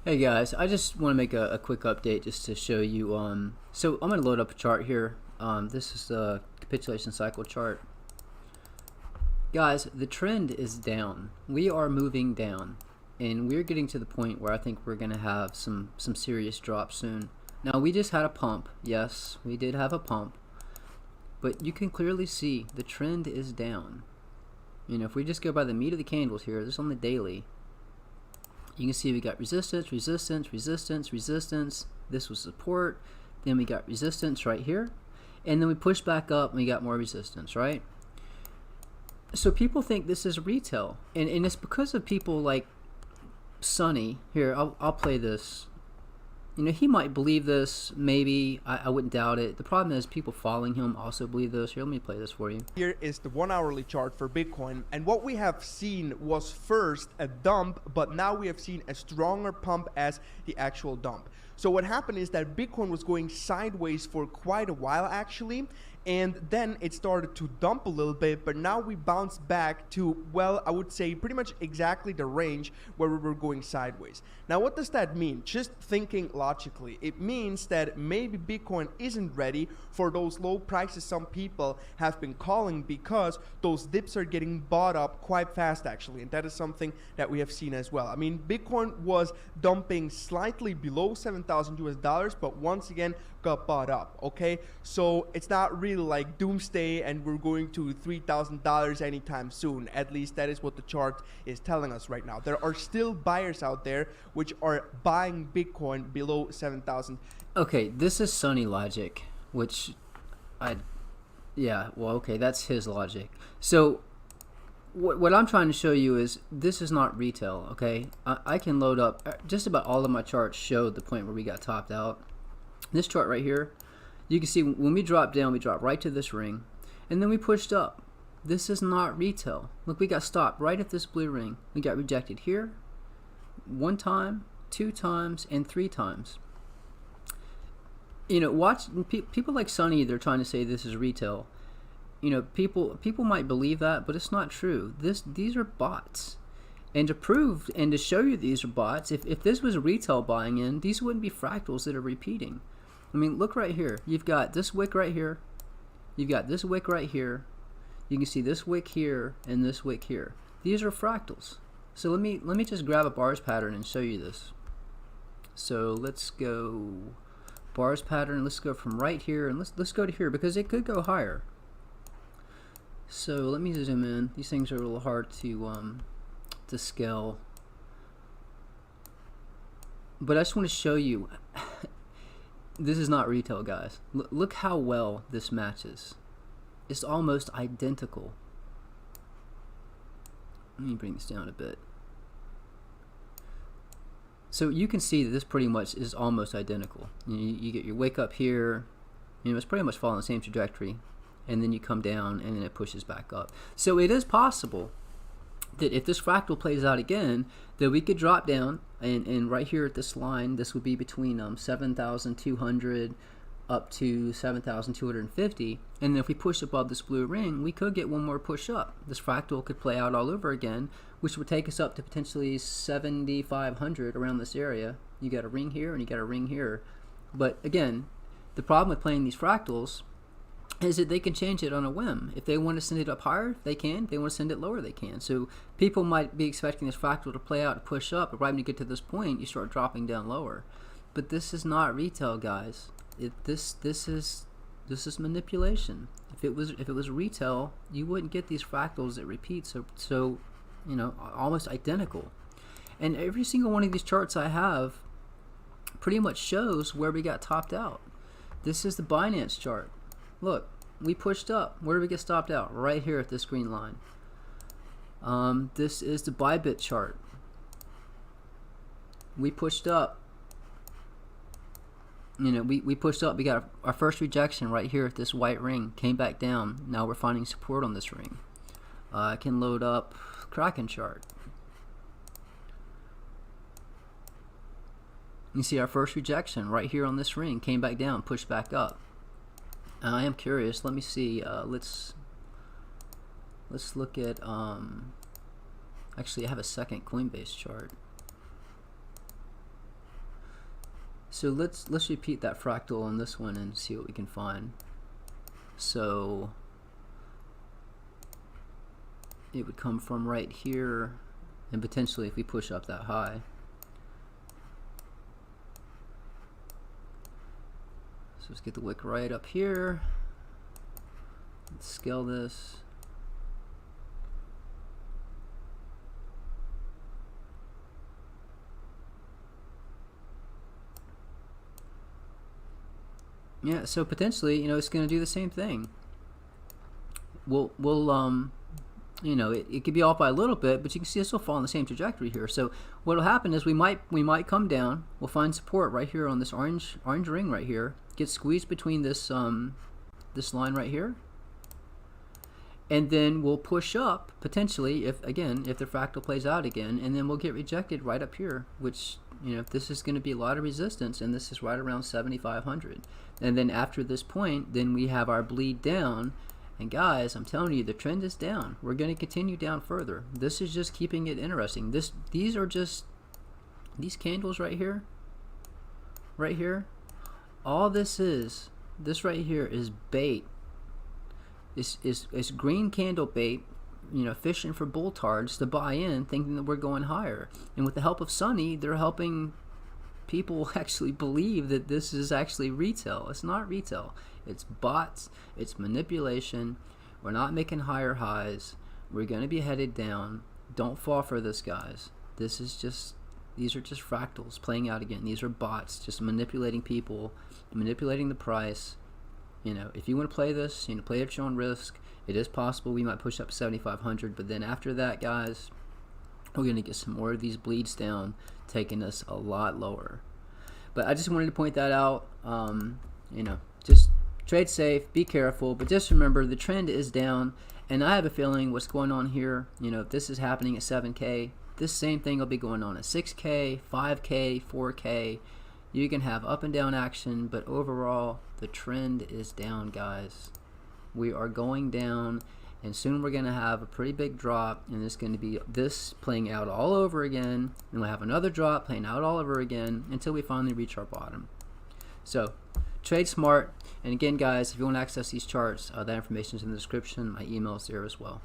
Hey guys, I just want to make a quick update just to show you. So I'm going to load up a chart here. This is the capitulation cycle chart. Guys, the trend is down. We are moving down, and we're getting to the point where I think we're going to have some serious drops soon. Now we just had a pump. Yes, we did have a pump, but you can clearly see the trend is down. You know, if we just go by the meat of the candles here, this is on the daily. You can see we got resistance, resistance, resistance, resistance. This was support. Then we got resistance right here. And then we pushed back up and we got more resistance, right? So people think this is retail. And it's because of people like Sonny. Here, I'll play this. You know, he might believe this, maybe. I wouldn't doubt it. The problem is people following him also believe this. Here, let me play this for you. Here is the 1 hourly chart for Bitcoin, and what we have seen was first a dump, but now we have seen a stronger pump as the actual dump. So what happened is that Bitcoin was going sideways for quite a while actually, and then it started to dump a little bit, but now we bounced back to, well, I would say pretty much exactly the range where we were going sideways. Now what does that mean? Just thinking logically, it means that maybe Bitcoin isn't ready for those low prices some people have been calling, because those dips are getting bought up quite fast actually, and that is something that we have seen as well. I mean, Bitcoin was dumping slightly below 7,000 US dollars, but once again got bought up. Okay, so it's not really like doomsday and we're going to $3,000 anytime soon. At least that is what the chart is telling us right now. There are still buyers out there which are buying Bitcoin below 7,000. Okay, this is Sonny logic, which yeah, well, okay, that's his logic. So what I'm trying to show you is this is not retail, okay? I can load up, just about all of my charts showed the point where we got topped out. This chart right here, you can see when we dropped down, we dropped right to this ring, and then we pushed up. This is not retail. Look, we got stopped right at this blue ring. We got rejected here, 1 time, 2 times, and 3 times. You know, watch people like Sonny. They're trying to say this is retail. You know, people might believe that, but it's not true. These are bots. And to prove and to show you these are bots, if this was retail buying in, these wouldn't be fractals that are repeating. I mean, look right here. You've got this wick right here. You've got this wick right here. You can see this wick here and this wick here. These are fractals. So let me just grab a bars pattern and show you this. So let's go bars pattern. Let's go from right here and let's go to here, because it could go higher. So let me zoom in. These things are a little hard to scale, but I just want to show you this is not retail, guys. Look how well this matches. It's almost identical. Let me bring this down a bit. So you can see that this pretty much is almost identical. You get your wake up here, you know, it's pretty much following the same trajectory, and then you come down and then it pushes back up. So it is possible that if this fractal plays out again, that we could drop down, and right here at this line, this would be between 7,200 up to 7,250, and then if we push above this blue ring, we could get one more push up. This fractal could play out all over again, which would take us up to potentially 7,500 around this area. You got a ring here and you got a ring here. But again, the problem with playing these fractals is that they can change it on a whim. If they want to send it up higher, they can. If they want to send it lower, they can. So people might be expecting this fractal to play out to push up, but right when you get to this point, you start dropping down lower. But this is not retail, guys. This is manipulation. If it was retail, you wouldn't get these fractals that repeat so you know, almost identical. And every single one of these charts I have pretty much shows where we got topped out. This is the Binance chart. Look, we pushed up. Where did we get stopped out? Right here at this green line. This is the Bybit chart. We pushed up. You know, we pushed up. We got our first rejection right here at this white ring. Came back down. Now we're finding support on this ring. I can load up Kraken chart. You see our first rejection right here on this ring. Came back down, pushed back up. I am curious. Let me see. Let's look at. Actually, I have a second Coinbase chart. So let's repeat that fractal on this one and see what we can find. So it would come from right here, and potentially if we push up that high. So let's get the wick right up here. Let's scale this. Yeah, so potentially, you know, it's going to do the same thing. We'll you know, it could be off by a little bit, but you can see this will fall in the same trajectory here. So what will happen is we might come down. We'll find support right here on this orange ring right here. Get squeezed between this this line right here, and then we'll push up potentially if the fractal plays out again, and then we'll get rejected right up here, which, you know, this is going to be a lot of resistance, and this is right around 7,500. And then after this point, then we have our bleed down. And guys, I'm telling you, the trend is down. We're going to continue down further. This is just keeping it interesting. These are just these candles right here. All this right here is bait. It's green candle bait, you know, fishing for bull tards to buy in, thinking that we're going higher. And with the help of Sunny, they're helping people actually believe that this is actually retail. It's not retail. It's bots. It's manipulation. We're not making higher highs. We're going to be headed down. Don't fall for this, guys. These are just fractals playing out again. These are bots just manipulating people, manipulating the price. You know, if you want to play this, you know, play at your own risk. It is possible we might push up 7,500, but then after that, guys, we're going to get some more of these bleeds down, taking us a lot lower. But I just wanted to point that out. You know, just trade safe, be careful, but just remember the trend is down, and I have a feeling what's going on here, you know, if this is happening at 7K, this same thing will be going on at 6K, 5K, 4K. You can have up and down action, but overall the trend is down, guys. We are going down, and soon we're going to have a pretty big drop, and it's going to be this playing out all over again, and we'll have another drop playing out all over again until we finally reach our bottom. So trade smart, and again, guys, if you want to access these charts, that information is in the description. My email is there as well.